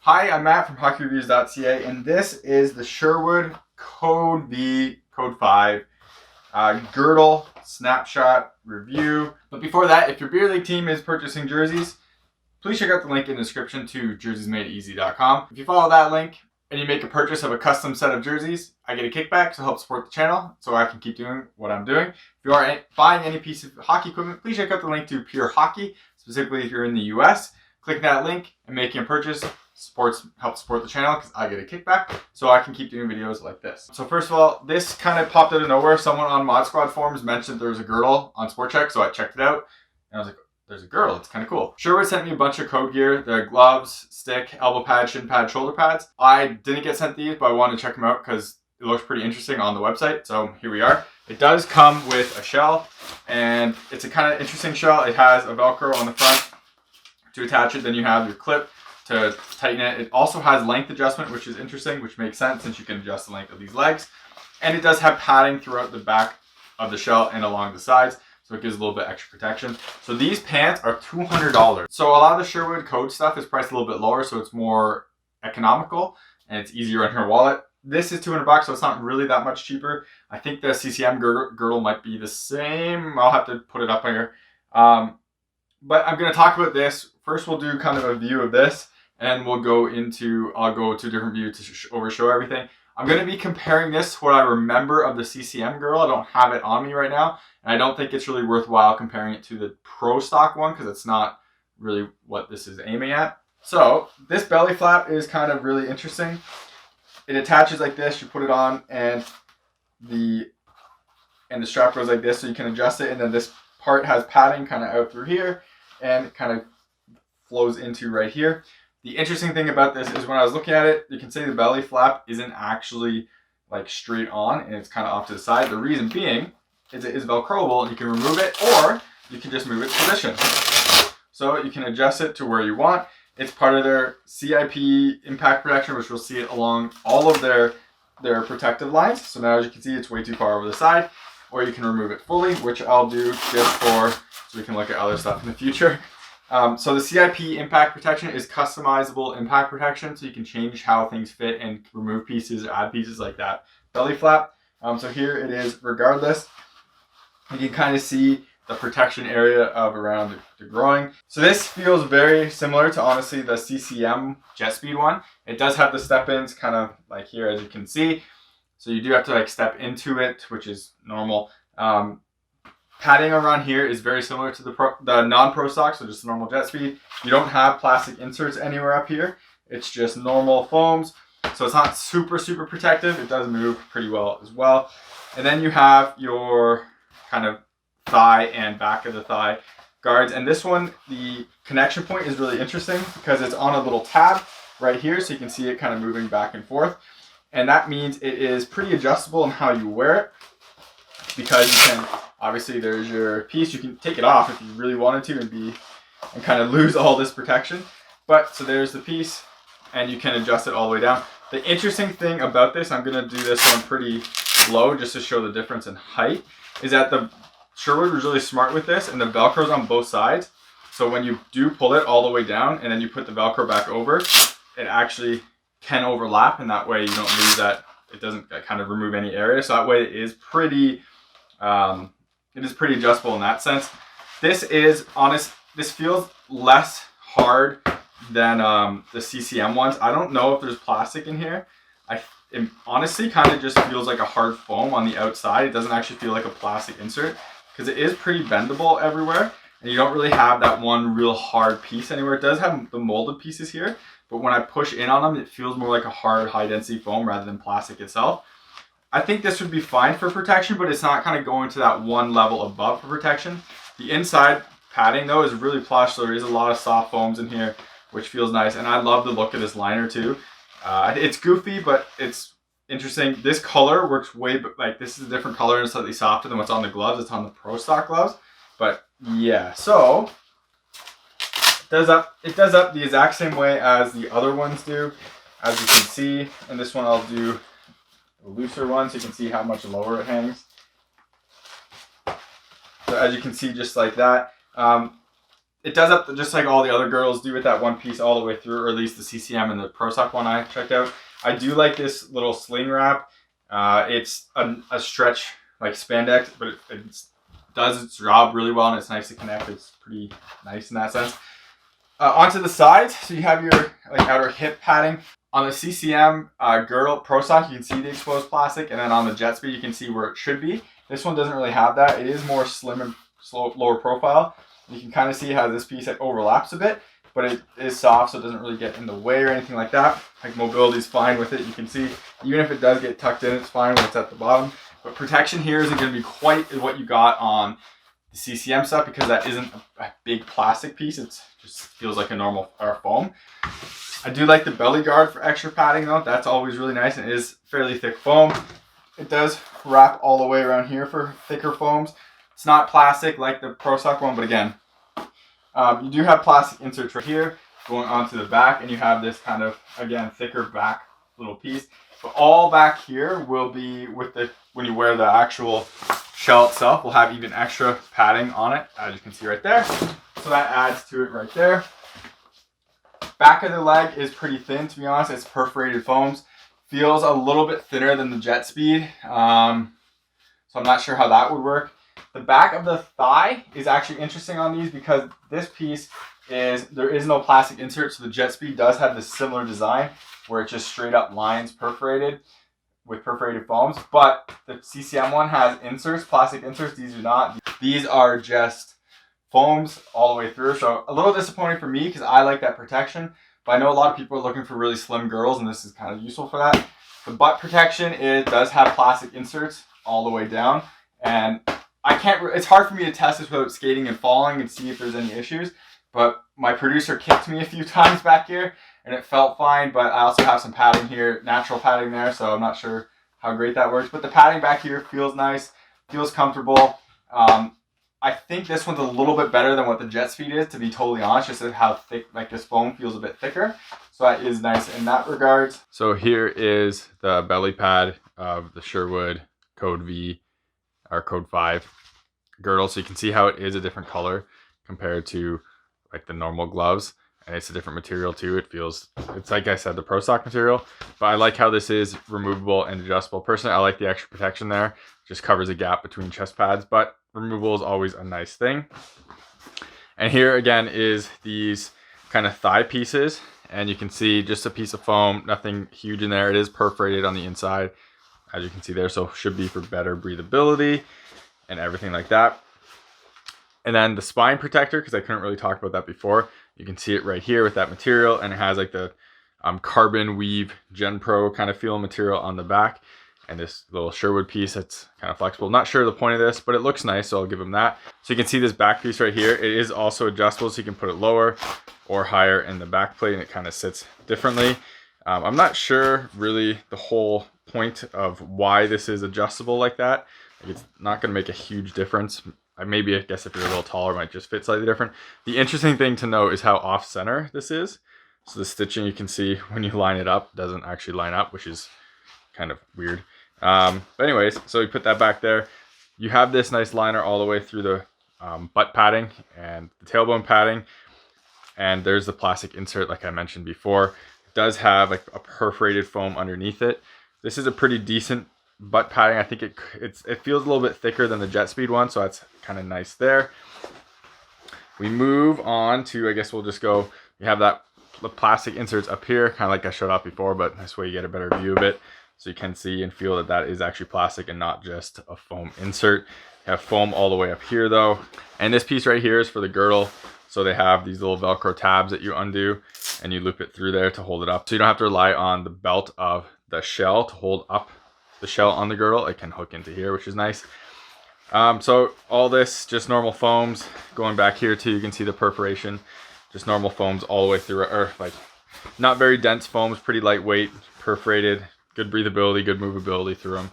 Hi, I'm Matt from HockeyReviews.ca, and this is the Sherwood Code V Code 5 girdle snapshot review. But before that, if your beer league team is purchasing jerseys, please check out the link in the description to jerseysmadeeasy.com. If you follow that link and you make a purchase of a custom set of jerseys, I get a kickback to help support the channel so I can keep doing what I'm doing. If you are buying any piece of hockey equipment, please check out the link to Pure Hockey, specifically if you're in the US. Click that link and making a purchase helps support the channel because I get a kickback so I can keep doing videos like this. So first of all, this kind of popped out of nowhere. Someone on Mod Squad forums mentioned there was a girdle on Sport Check, so I checked it out and I was like, there's a girdle, it's kind of cool. Sherwood sent me a bunch of code gear. The gloves, stick, elbow pad, shin pad, shoulder pads. I didn't get sent these, but I wanted to check them out because it looks pretty interesting on the website. So here we are. It does come with a shell, and it's a kind of interesting shell. It has a Velcro on the front to attach it. Then you have your clip to tighten it. It also has length adjustment, which is interesting, which makes sense since you can adjust the length of these legs. And it does have padding throughout the back of the shell and along the sides, so it gives a little bit extra protection. So these pants are $200. So a lot of the Sherwood Code stuff is priced a little bit lower, so it's more economical and it's easier on your wallet. This is $200, so it's not really that much cheaper. I think the CCM girdle might be the same. I'll have to put it up here. But I'm going to talk about this. First, we'll do kind of a view of this, and I'll go to a different view to show everything. I'm going to be comparing this to what I remember of the CCM girdle. I don't have it on me right now, and I don't think it's really worthwhile comparing it to the Pro Stock one because it's not really what this is aiming at. So this belly flap is kind of really interesting. It attaches like this. You put it on, and the strap goes like this, so you can adjust it. And then this part has padding kind of out through here, and it kind of flows into right here. The interesting thing about this is when I was looking at it, you can see the belly flap isn't actually like straight on and it's kind of off to the side. The reason being is it is Velcroable and you can remove it, or you can just move its position. So you can adjust it to where you want. It's part of their CIP impact protection, which we'll see it along all of their protective lines. So now as you can see, it's way too far over the side, or you can remove it fully, which I'll do just so we can look at other stuff in the future. So the CIP impact protection is customizable impact protection, so you can change how things fit and remove pieces, add pieces like that belly flap. So here it is regardless. You can kind of see the protection area of around the groin. So this feels very similar to, honestly, the CCM Jet Speed one. It does have the step-ins kind of like here, as you can see. So you do have to like step into it, which is normal. Padding around here is very similar to the non-Pro Stock, so just normal Jet Speed. You don't have plastic inserts anywhere up here. It's just normal foams, so it's not super protective. It does move pretty well as well. And then you have your kind of thigh and back of the thigh guards. And this one, the connection point is really interesting because it's on a little tab right here, so you can see it kind of moving back and forth. And that means it is pretty adjustable in how you wear it, because you can, obviously there's your piece, you can take it off if you really wanted to and kind of lose all this protection. But so there's the piece, and you can adjust it all the way down. The interesting thing about this, I'm going to do this one pretty low just to show the difference in height, is that the Sherwood was really smart with this, and the Velcro's on both sides. So when you do pull it all the way down and then you put the Velcro back over, it actually can overlap, and that way you don't lose that. It doesn't kind of remove any area. So that way it is pretty adjustable in that sense. This is honest. This feels less hard than the CCM ones. I don't know if there's plastic in here. It honestly kind of just feels like a hard foam on the outside. It doesn't actually feel like a plastic insert because it is pretty bendable everywhere, and you don't really have that one real hard piece anywhere. It does have the molded pieces here, but when I push in on them, it feels more like a hard, high-density foam rather than plastic itself. I think this would be fine for protection, but it's not kind of going to that one level above for protection. The inside padding, though, is really plush, so there is a lot of soft foams in here, which feels nice. And I love the look of this liner, too. It's goofy, but it's interesting. This color works this is a different color and slightly softer than what's on the gloves. It's on the Pro Stock gloves. But, yeah, so it does up the exact same way as the other ones do, as you can see. And this one I'll do a looser one so you can see how much lower it hangs. So as you can see, just like that. it does up just like all the other girdles do with that one piece all the way through, or at least the CCM and the Pro Sock one I checked out. I do like this little sling wrap. It's a stretch like spandex, but it does its job really well, and it's nice to connect. It's pretty nice in that sense. Onto the sides, so you have your like outer hip padding. On the CCM girdle Pro Sock, you can see the exposed plastic, and then on the Jet Speed, you can see where it should be. This one doesn't really have that. It is more slim and lower profile. You can kind of see how this piece overlaps a bit, but it is soft, so it doesn't really get in the way or anything like that. Like mobility is fine with it. You can see, even if it does get tucked in, it's fine when it's at the bottom. But protection here isn't going to be quite what you got on the CCM stuff, because that isn't a big plastic piece. It just feels like a normal foam. I do like the belly guard for extra padding though. That's always really nice, and it is fairly thick foam. It does wrap all the way around here for thicker foams. It's not plastic like the Pro Sock one, but again, you do have plastic inserts right here going onto the back, and you have this kind of, again, thicker back little piece. But all back here will be with the, when you wear the actual shell itself, will have even extra padding on it, as you can see right there. So that adds to it right there. Back of the leg is pretty thin, to be honest. It's perforated foams. Feels a little bit thinner than the Jet Speed. So I'm not sure how that would work. The back of the thigh is actually interesting on these, because this piece is, there is no plastic insert. So the Jet Speed does have this similar design where it just straight up lines perforated with perforated foams. But the CCM one has inserts, plastic inserts. These do not. These are just foams all the way through. So a little disappointing for me, because I like that protection. But I know a lot of people are looking for really slim girdles, and this is kind of useful for that. The butt protection, it does have plastic inserts all the way down. And I can't, it's hard for me to test this without skating and falling and see if there's any issues. But my producer kicked me a few times back here, and it felt fine. But I also have some padding here, natural padding there, so I'm not sure how great that works. But the padding back here feels nice, feels comfortable. I think this one's a little bit better than what the Jet Speed is, to be totally honest, just how thick, like this foam feels a bit thicker. So that is nice in that regards. So here is the belly pad of the Sherwood Code V or Code 5 girdle. So you can see how it is a different color compared to like the normal gloves, and it's a different material too. It feels, it's like I said, the Pro Sock material, but I like how this is removable and adjustable. Personally, I like the extra protection there. Just covers a gap between chest pads, but removable is always a nice thing. And here again is these kind of thigh pieces, and you can see just a piece of foam, nothing huge in there. It is perforated on the inside, as you can see there, so should be for better breathability and everything like that. And then the spine protector, because I couldn't really talk about that before, you can see it right here with that material, and it has like the carbon weave Gen Pro kind of feel material on the back, and this little Sherwood piece that's kind of flexible. Not sure the point of this, but it looks nice, so I'll give them that. So you can see this back piece right here. It is also adjustable, so you can put it lower or higher in the back plate, and it kind of sits differently. I'm not sure really the whole point of why this is adjustable like that. Like, it's not going to make a huge difference. Maybe, I guess if you're a little taller, it might just fit slightly different. The interesting thing to note is how off-center this is. So the stitching, you can see when you line it up, doesn't actually line up, which is kind of weird. But anyways, so you put that back there. You have this nice liner all the way through the butt padding and the tailbone padding. And there's the plastic insert, like I mentioned before. It does have like a perforated foam underneath it. This is a pretty decent butt padding. I think it feels a little bit thicker than the Jet Speed one, so that's kind of nice there. We move on to, I guess we'll just go, you have the plastic inserts up here, kind of like I showed off before, but this way you get a better view of it. So you can see and feel that that is actually plastic and not just a foam insert. You have foam all the way up here though. And this piece right here is for the girdle. So they have these little Velcro tabs that you undo and you loop it through there to hold it up. So you don't have to rely on the belt of the shell to hold up the shell on the girdle. It can hook into here, which is nice. So all this, just normal foams. Going back here too, you can see the perforation. Just normal foams all the way through, or like not very dense foams, pretty lightweight, perforated. Good breathability, good movability through them.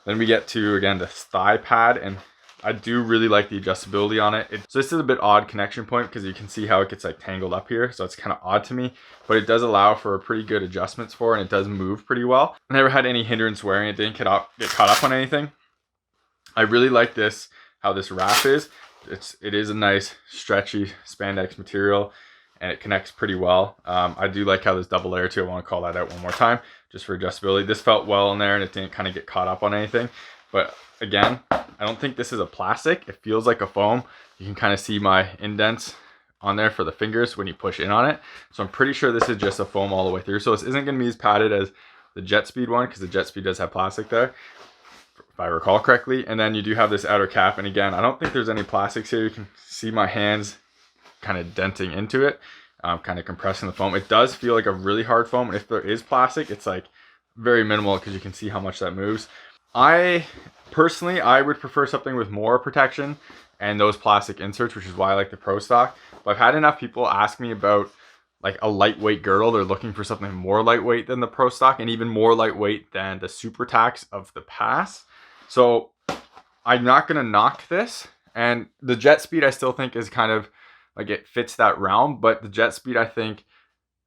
Then we get to, again, the thigh pad, and I do really like the adjustability on it. So this is a bit odd connection point because you can see how it gets like tangled up here. So it's kind of odd to me, but it does allow for a pretty good adjustments for, and it does move pretty well. I never had any hindrance wearing it. Didn't get caught up on anything. I really like this, how this wrap is. it is a nice stretchy spandex material, and it connects pretty well. I do like how there's double layer too. I want to call that out one more time just for adjustability. This felt well in there and it didn't kind of get caught up on anything. But again, I don't think this is a plastic. It feels like a foam. You can kind of see my indents on there for the fingers when you push in on it. So I'm pretty sure this is just a foam all the way through. So this isn't going to be as padded as the Jet Speed one, because the Jet Speed does have plastic there, if I recall correctly. And then you do have this outer cap. And again, I don't think there's any plastics here. You can see my hands kind of denting into it, kind of compressing the foam. It does feel like a really hard foam. If there is plastic, it's like very minimal, because you can see how much that moves. Personally, I would prefer something with more protection and those plastic inserts, which is why I like the Pro Stock. But I've had enough people ask me about like a lightweight girdle. They're looking for something more lightweight than the Pro Stock and even more lightweight than the Super Tax of the past. So I'm not going to knock this. And the Jet Speed I still think is kind of like, it fits that realm. But the Jet Speed I think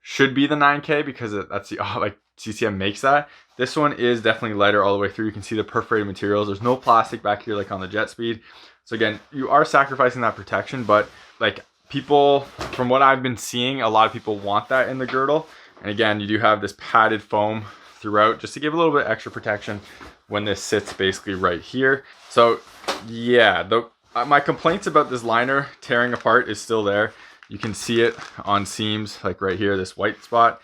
should be the 9K, because that's the, like, CCM makes that. This one is definitely lighter all the way through. You can see the perforated materials. There's no plastic back here like on the Jet Speed. So again, you are sacrificing that protection, but like people, from what I've been seeing, a lot of people want that in the girdle. And again, you do have this padded foam throughout just to give a little bit extra protection when this sits basically right here. So yeah, my complaints about this liner tearing apart is still there. You can see it on seams like right here. This white spot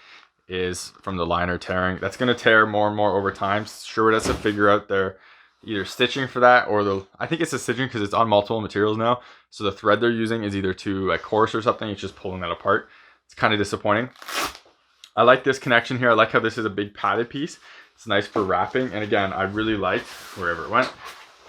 is from the liner tearing. That's going to tear more and more over time. Sherwood has to figure out their either stitching for that, or I think it's the stitching, because it's on multiple materials now. So the thread they're using is either too like coarse or something. It's just pulling that apart. It's kind of disappointing. I like this connection here. I like how this is a big padded piece. It's nice for wrapping. And again, I really liked, wherever it went,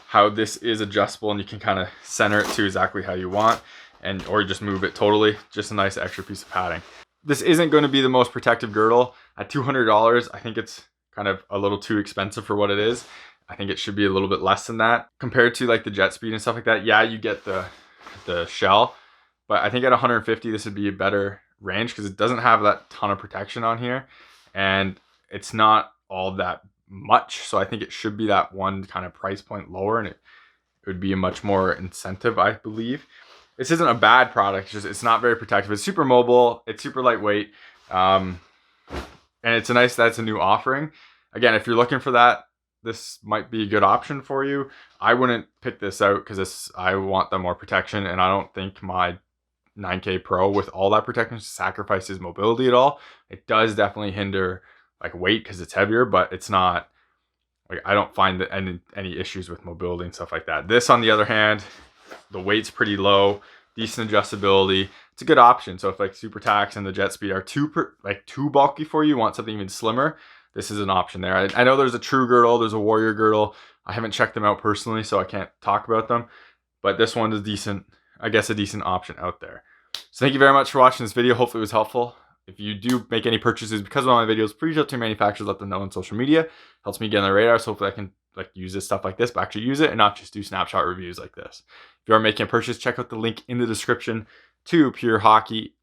how this is adjustable and you can kind of center it to exactly how you want, and or just move it totally. Just a nice extra piece of padding. This isn't going to be the most protective girdle. At $200, I think it's kind of a little too expensive for what it is. I think it should be a little bit less than that compared to like the Jet Speed and stuff like that. Yeah, you get the shell, but I think at 150, this would be a better range, because it doesn't have that ton of protection on here, and it's not all that much. So I think it should be that one kind of price point lower, and it would be a much more incentive, I believe. This isn't a bad product, it's just it's not very protective. It's super mobile, it's super lightweight, and it's a nice, that's a new offering. Again, if you're looking for that, this might be a good option for you. I wouldn't pick this out, because I want the more protection, and I don't think my 9K Pro with all that protection sacrifices mobility at all. It does definitely hinder like weight because it's heavier, but it's not like, I don't find that any issues with mobility and stuff like that. This, on the other hand, the weight's pretty low, decent adjustability. It's a good option. So if like Super Tax and the Jet Speed are too bulky for you, you want something even slimmer, this is an option there. I know there's a True girdle, there's a Warrior girdle. I haven't checked them out personally, so I can't talk about them. But this one is decent, I guess, a decent option out there. So thank you very much for watching this video. Hopefully it was helpful. If you do make any purchases because of my videos, please reach out to your manufacturers, let them know on social media. Helps me get on the radar, so hopefully I can like use this stuff like this, but actually use it and not just do snapshot reviews like this. If you are making a purchase, check out the link in the description to Pure Hockey.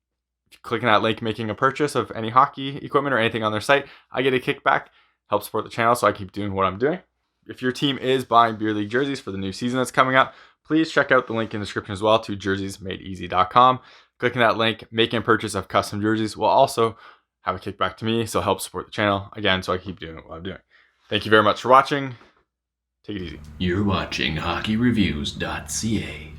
Clicking that link, making a purchase of any hockey equipment or anything on their site, I get a kickback, help support the channel so I keep doing what I'm doing. If your team is buying beer league jerseys for the new season that's coming up, please check out the link in the description as well to jerseysmadeeasy.com. Clicking that link, making a purchase of custom jerseys will also have a kickback to me, so help support the channel again so I keep doing what I'm doing. Thank you very much for watching. Take it easy. You're watching HockeyReviews.ca.